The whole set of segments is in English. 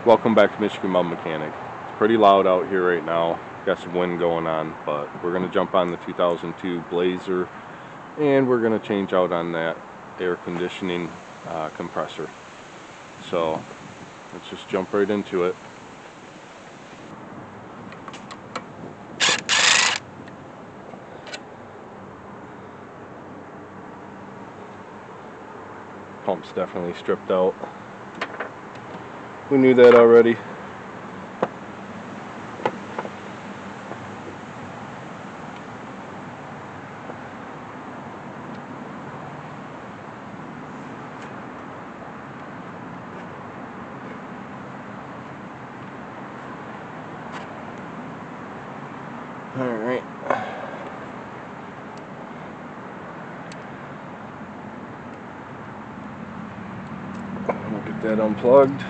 Welcome back to Michigan Mud Mechanic. It's pretty loud out here right now. Got some wind going on, but we're going to jump on the 2002 Blazer and we're going to change out on that air conditioning compressor. So let's just jump right into it. Pump's definitely stripped out. We knew that already. All right. We'll get that unplugged.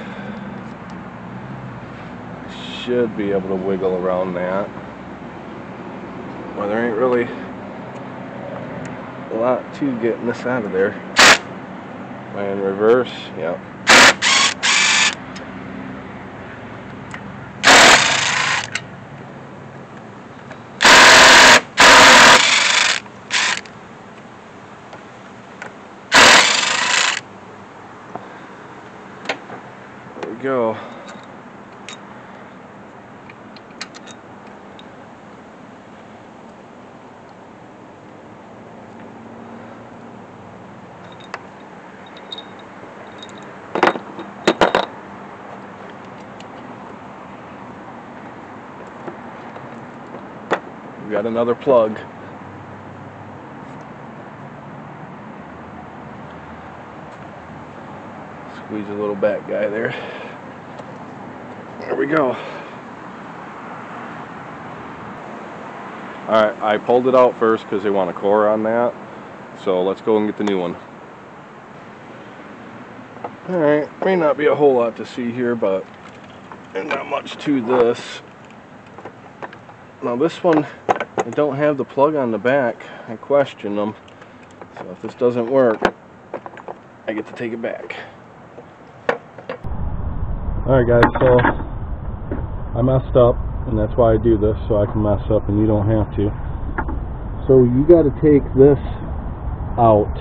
Should be able to wiggle around that. Well, there ain't really a lot to getting this out of there. Am I in reverse? Yep. There we go. We got another plug. Squeeze a little back guy there. There we go. Alright, I pulled it out first because they want a core on that. So let's go and get the new one. Alright, may not be a whole lot to see here, but there's not much to this. Now this one, I don't have the plug on the back. I question them. So if this doesn't work, I get to take it back. Alright guys, so I messed up, and that's why I do this, so I can mess up and you don't have to. So you got to take this out,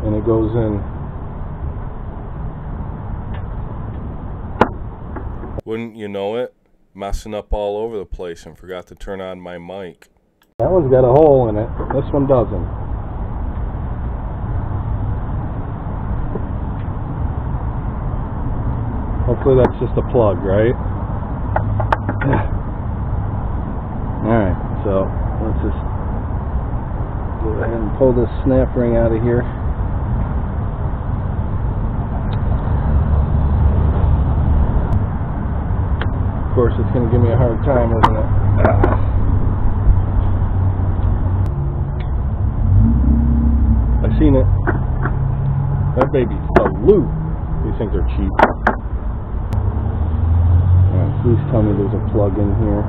and it goes in. Wouldn't you know it? Messing up all over the place and forgot to turn on my mic. That one's got a hole in it. This one doesn't. Hopefully that's just a plug, right? Alright, so let's just go ahead and pull this snap ring out of here. Of course, it's going to give me a hard time, isn't it? I seen it. That baby's so loose. These things are cheap. Alright, please tell me there's a plug in here.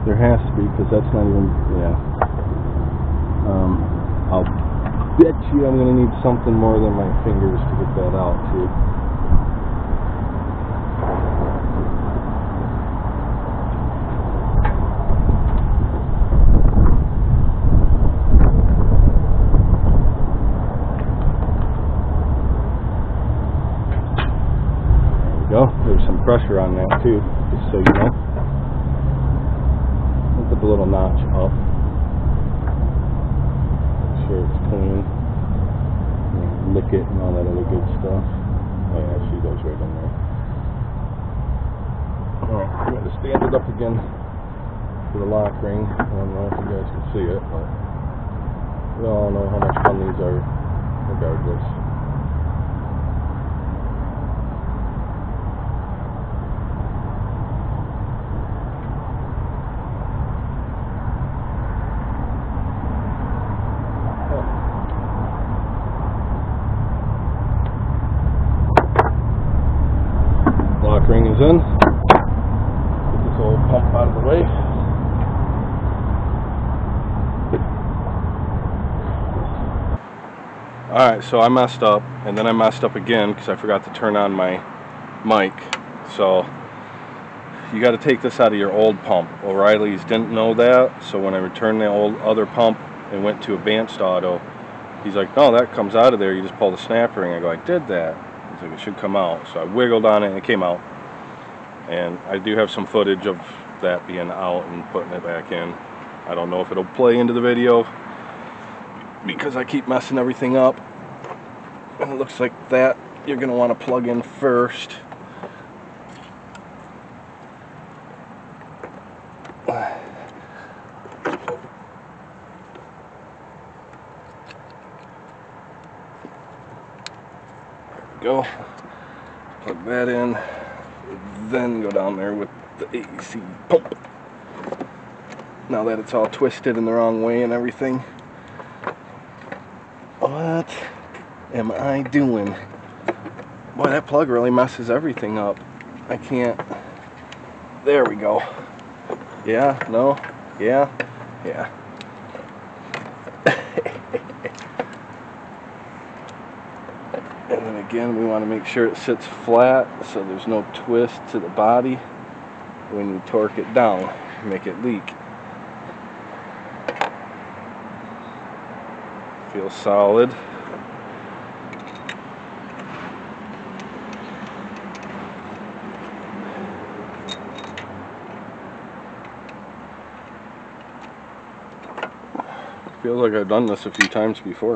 There has to be, because that's not even, yeah. I'll bet you I'm going to need something more than my fingers to get that out too. There we go. There's some pressure on that too, just so you know. I'll put the little notch up. Sure it's clean. Lick it and all that other good stuff. Oh yeah, she goes right in there. Alright, I'm going to stand it up again for the lock ring. I don't know if you guys can see it, but we all know how much fun these are regardless. Ring is in. Get this old pump out of the way. Alright, so I messed up, and then I messed up again because I forgot to turn on my mic. So you got to take this out of your old pump. O'Reilly's didn't know that, so when I returned the old other pump and went to advanced auto, he's like, no, that comes out of there, you just pull the snap ring. I go, I did that. He's like, it should come out. So I wiggled on it and it came out. And I do have some footage of that being out and putting it back in. I don't know if it'll play into the video because I keep messing everything up. And it looks like that you're going to want to plug in first. Go, plug that in, then go down there with the AC pump. Now that it's all twisted in the wrong way and everything. What am I doing? Boy, that plug really messes everything up. I can't. There we go. Yeah, no, yeah, yeah. And then again, we want to make sure it sits flat so there's no twist to the body when you torque it down, make it leak. Feels solid. Feels like I've done this a few times before.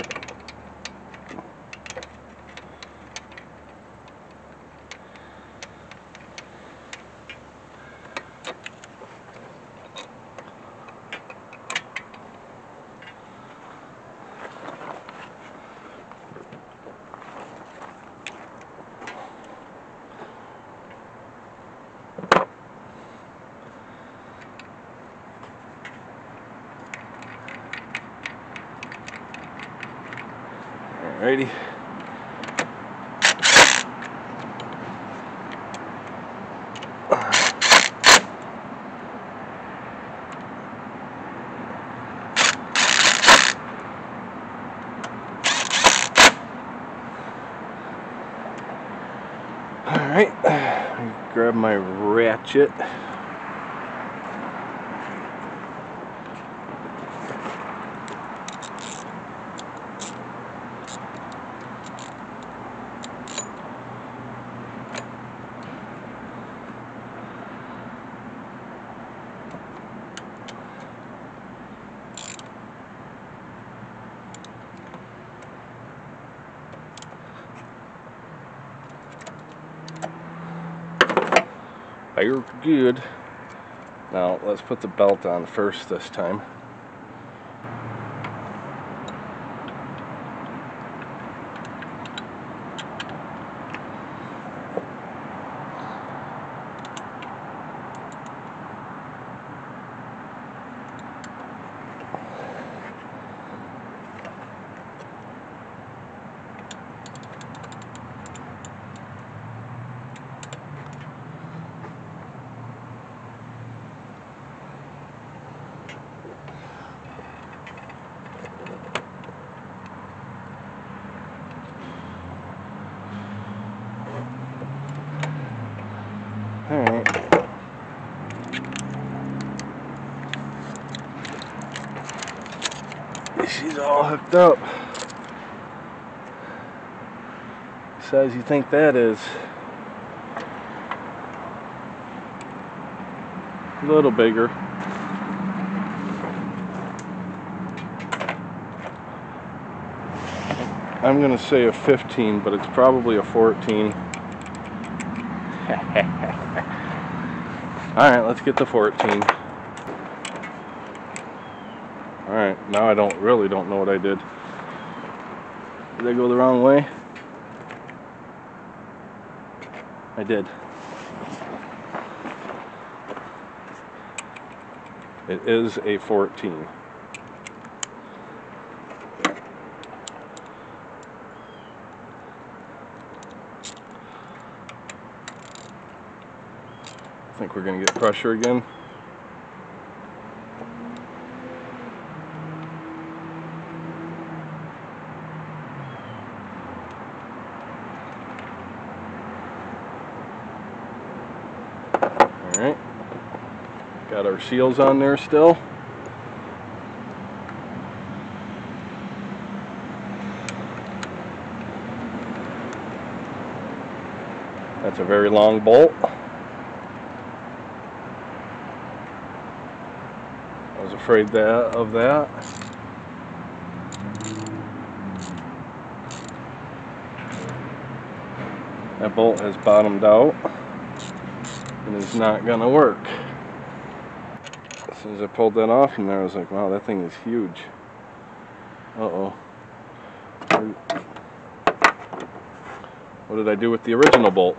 Alrighty. Alright, grab my ratchet. You're good. Now let's put the belt on first this time. Alright. She's all hooked up. What size you think that is? A little bigger. I'm gonna say a 15, but it's probably a 14. Alright, let's get the 14. Alright, now I really don't know what I did. Did I go the wrong way? I did. It is a 14. I think we're going to get pressure again. our seals on there still. That's a very long bolt. I was afraid of that. That bolt has bottomed out and is not gonna work. As soon as I pulled that off from there, I was like, wow, that thing is huge. Uh-oh. What did I do with the original bolt?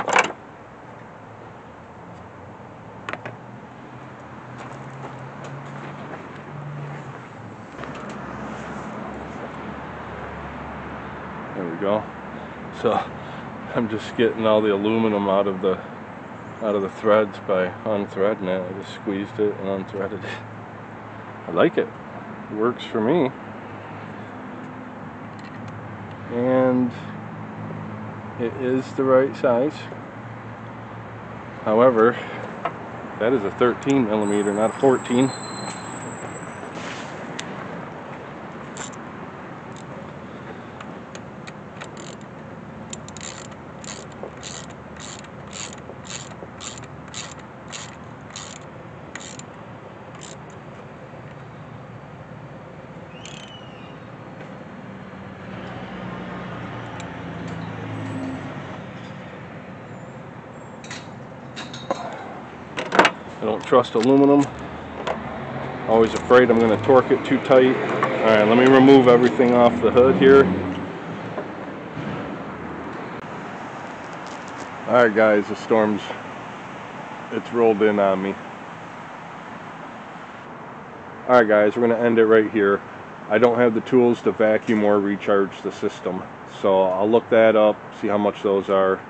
There we go. So I'm just getting all the aluminum out of the threads by unthreading it. I just squeezed it and unthreaded it. I like it. It works for me. And it is the right size. However, that is a 13 millimeter, not a 14. I don't trust aluminum. Always afraid I'm going to torque it too tight. Alright, let me remove everything off the hood here. Alright guys, the storm's, it's rolled in on me. Alright guys, we're going to end it right here. I don't have the tools to vacuum or recharge the system. So I'll look that up, see how much those are,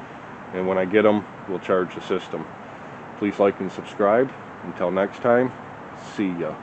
and when I get them, we'll charge the system. Please like and subscribe. Until next time, see ya.